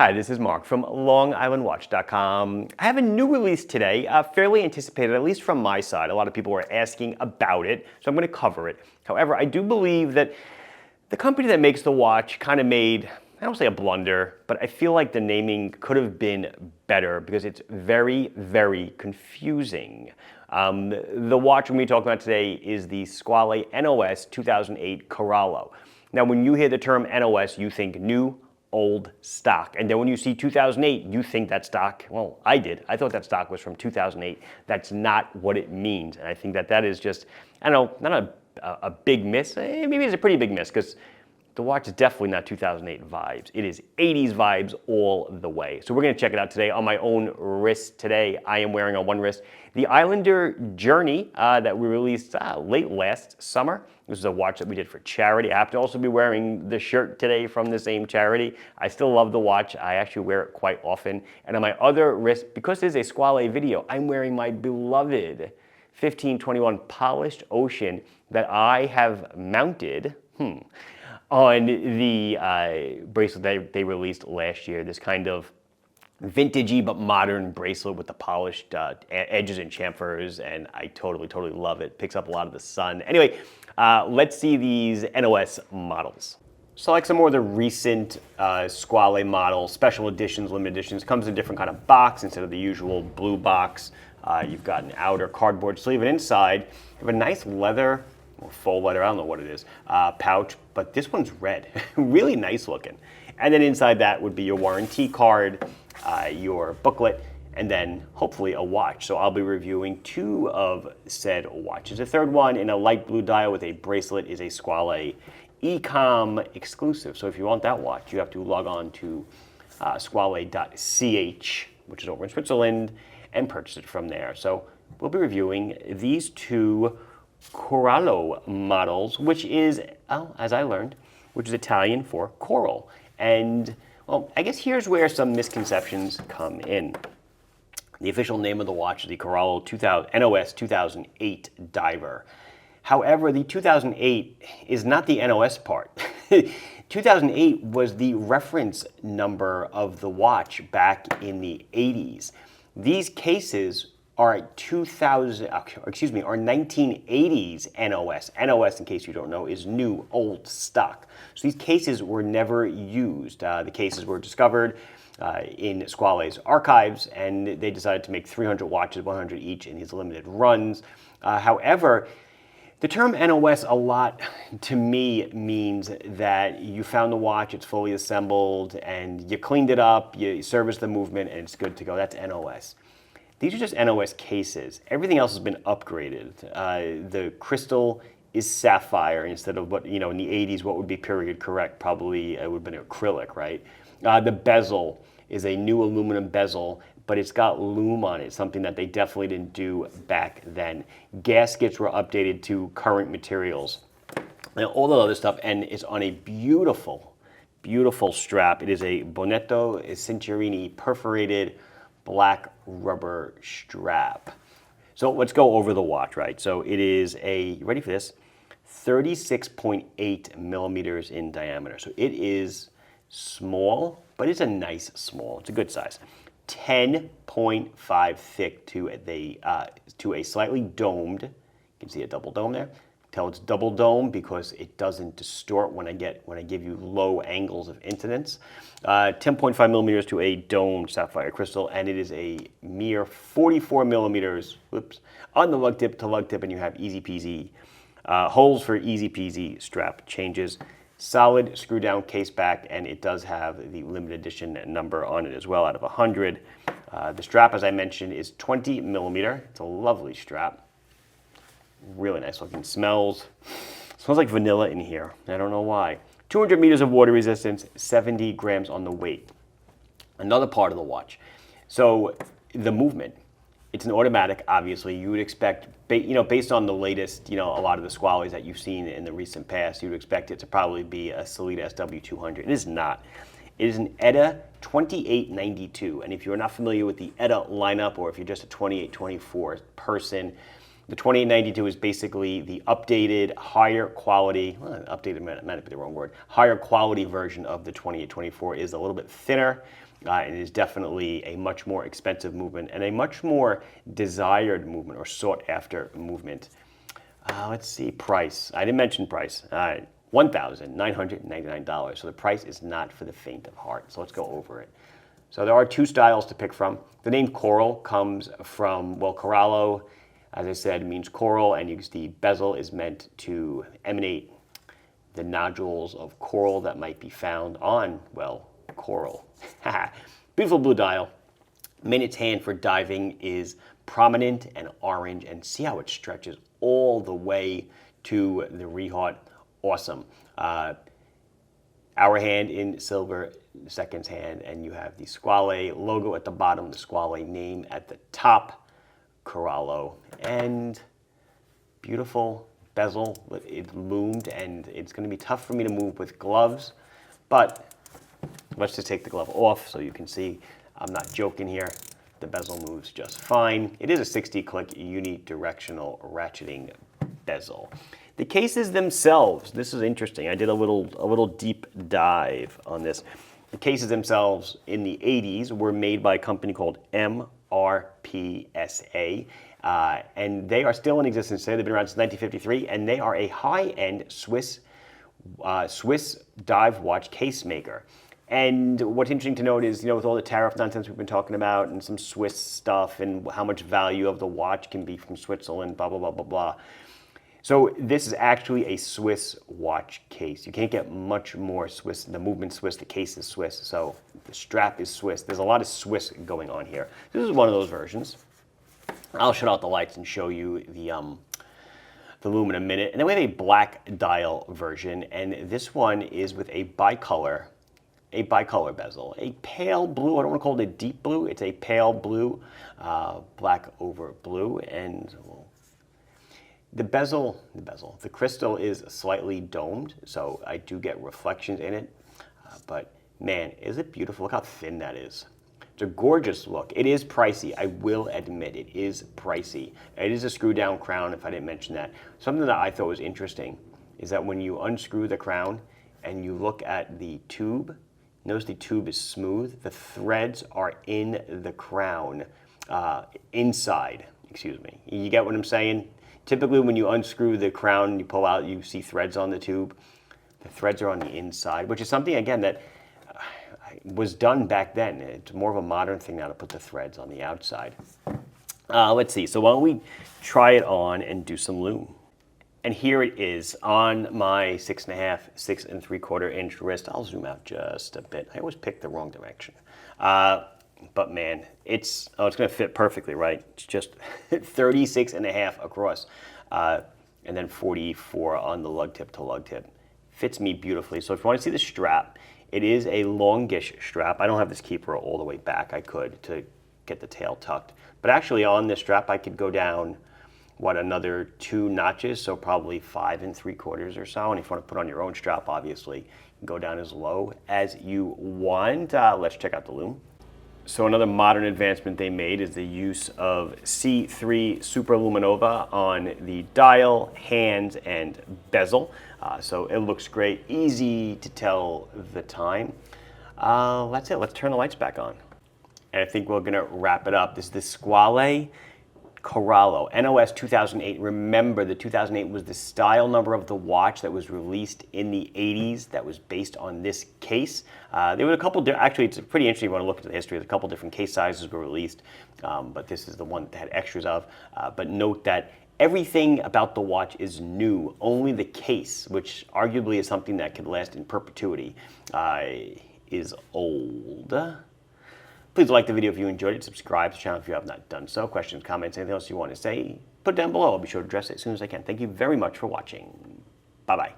Hi, this is Mark from LongIslandWatch.com. I have a new release today, fairly anticipated, at least from my side. A lot of people were asking about it, so I'm going to cover it. However, I do believe that the company that makes the watch kind of made, I don't say a blunder, but I feel like the naming could have been better because it's very, very confusing. The watch we're going to be talking about today is the Squale NOS 2008 Corallo. Now, when you hear the term NOS, you think new, old stock. And then when you see 2008, you think that stock, well, I did. I thought that stock was from 2008. That's not what it means. And I think that that is just, I don't know, not a big miss. Maybe it's a pretty big miss because the watch is definitely not 2008 vibes. It is 80s vibes all the way. So we're going to check it out today on my own wrist today. I am wearing on one wrist the Islander Journey that we released late last summer. This is a watch that we did for charity. I happen to also be wearing the shirt today from the same charity. I still love the watch. I actually wear it quite often. And on my other wrist, because this is a Squale video, I'm wearing my beloved 1521 Polished Ocean that I have mounted on the bracelet that they released last year. This kind of vintagey but modern bracelet with the polished edges and chamfers, and I totally love it. Picks up a lot of the sun. Anyway, let's see these NOS models. So like some more of the recent Squale models, special editions, limited editions, comes in a different kind of box instead of the usual blue box. You've got an outer cardboard sleeve, and inside you have a nice leather, or faux leather, I don't know what it is, pouch, but this one's red. Really nice looking. And then inside that would be your warranty card, your booklet, and then hopefully a watch. So I'll be reviewing two of said watches. The third one in a light blue dial with a bracelet is a Squale Ecom exclusive. So if you want that watch, you have to log on to squale.ch, which is over in Switzerland, and purchase it from there. So we'll be reviewing these two Corallo models, which is, as I learned, which is Italian for coral. And, well, I guess here's where some misconceptions come in. The official name of the watch is the Corallo NOS 2008 Diver. However, the 2008 is not the NOS part. 2008 was the reference number of the watch back in the 80s. These cases are 1980s NOS. NOS, in case you don't know, is new, old stock. So these cases were never used. The cases were discovered in Squale's archives, and they decided to make 300 watches, 100 each in these limited runs. However, the term NOS a lot to me means that you found the watch, it's fully assembled, and you cleaned it up, you serviced the movement, and it's good to go. That's NOS. These are just NOS cases. Everything else has been upgraded. The crystal is sapphire instead of what, in the 80s, what would be period correct? Probably it would have been acrylic, right? The bezel is a new aluminum bezel, but it's got lume on it, something that they definitely didn't do back then. Gaskets were updated to current materials. And all the other stuff, and it's on a beautiful, beautiful strap. It is a Bonetto Cinturini perforated black rubber strap. So let's go over the watch, right? So it is you ready for this? 36.8 millimeters in diameter. So it is small, but it's a nice small. It's a good size. 10.5 thick to a slightly domed. You can see a double dome there. Tell it's double dome because it doesn't distort when I give you low angles of incidence. 10.5 millimeters to a domed sapphire crystal, and it is a mere 44 millimeters, on the lug tip to lug tip, and you have easy peasy holes for easy peasy strap changes. Solid screw down case back, and it does have the limited edition number on it as well out of 100. The strap, as I mentioned, is 20 millimeter. It's a lovely strap. Really nice looking. Smells like vanilla in here. I don't know why. 200 meters of water resistance, 70 grams on the weight. Another part of the watch. So the movement. It's an automatic, obviously. You would expect, based on the latest, a lot of the Squales that you've seen in the recent past, you would expect it to probably be a Sellita SW200. It is not. It is an ETA 2892. And if you're not familiar with the ETA lineup, or if you're just a 2824 person, The 2892 is basically the updated, higher quality, well, updated might be the wrong word, higher quality version of the 2824. Is a little bit thinner. It is definitely a much more expensive movement and a much more desired movement or sought after movement. Let's see, price. I didn't mention price. $1,999. So the price is not for the faint of heart. So let's go over it. So there are two styles to pick from. The name coral comes from, well, Corallo, as I said, means coral, and the bezel is meant to emanate the nodules of coral that might be found on, well, coral. Beautiful blue dial. Minute's hand for diving is prominent and orange, and see how it stretches all the way to the rehaut. Awesome. Hour hand in silver, seconds hand, and you have the Squale logo at the bottom, the Squale name at the top, Corallo, and beautiful bezel. It's loomed, and it's going to be tough for me to move with gloves, but let's just take the glove off so you can see I'm not joking here. The bezel moves just fine. It is a 60-click unidirectional ratcheting bezel. The cases themselves, this is interesting. I did a little deep dive on this. The cases themselves in the 80s were made by a company called MRPSA, and they are still in existence today. They've been around since 1953, and they are a high-end Swiss dive watch case maker. And what's interesting to note is, with all the tariff nonsense we've been talking about and some Swiss stuff and how much value of the watch can be from Switzerland, blah, blah, blah, blah, blah. So this is actually a Swiss watch case. You can't get much more Swiss. The movement's Swiss, the case is Swiss, so the strap is Swiss. There's a lot of Swiss going on here. This is one of those versions. I'll shut out the lights and show you the lume in a minute. And then we have a black dial version, and this one is with a bicolor bezel, a pale blue. I don't want to call it a deep blue. It's a pale blue, black over blue, and the crystal is slightly domed, so I do get reflections in it. But man, is it beautiful? Look how thin that is. It's a gorgeous look. It is pricey. I will admit it is pricey. It is a screw down crown, if I didn't mention that. Something that I thought was interesting is that when you unscrew the crown and you look at the tube, notice the tube is smooth. The threads are in the crown, inside, excuse me. You get what I'm saying? Typically when you unscrew the crown and you pull out, you see threads on the tube. The threads are on the inside, which is something, again, that was done back then. It's more of a modern thing now to put the threads on the outside. Let's see, so why don't we try it on and do some lume. And here it is on my 6.5, 6 3/4 inch wrist. I'll zoom out just a bit. I always pick the wrong direction. But man, it's going to fit perfectly, right? It's just 36.5 across, and then 44 on the lug tip to lug tip. Fits me beautifully. So if you want to see the strap, it is a longish strap. I don't have this keeper all the way back. I could to get the tail tucked. But actually on this strap, I could go down, another 2 notches, so probably 5 3/4 or so. And if you want to put on your own strap, obviously, you can go down as low as you want. Let's check out the lume. So another modern advancement they made is the use of C3 Super Luminova on the dial, hands, and bezel. So it looks great, easy to tell the time. That's it, let's turn the lights back on. And I think we're gonna wrap it up. This is the Squale Corallo, NOS 2008. Remember, the 2008 was the style number of the watch that was released in the 80s that was based on this case. There were a couple, actually it's pretty interesting when you want to look at the history. A couple different case sizes were released, but this is the one that had extras of. But note that everything about the watch is new. Only the case, which arguably is something that could last in perpetuity, is old. Please like the video if you enjoyed it. Subscribe to the channel if you have not done so. Questions, comments, anything else you want to say, put it down below. I'll be sure to address it as soon as I can. Thank you very much for watching. Bye-bye.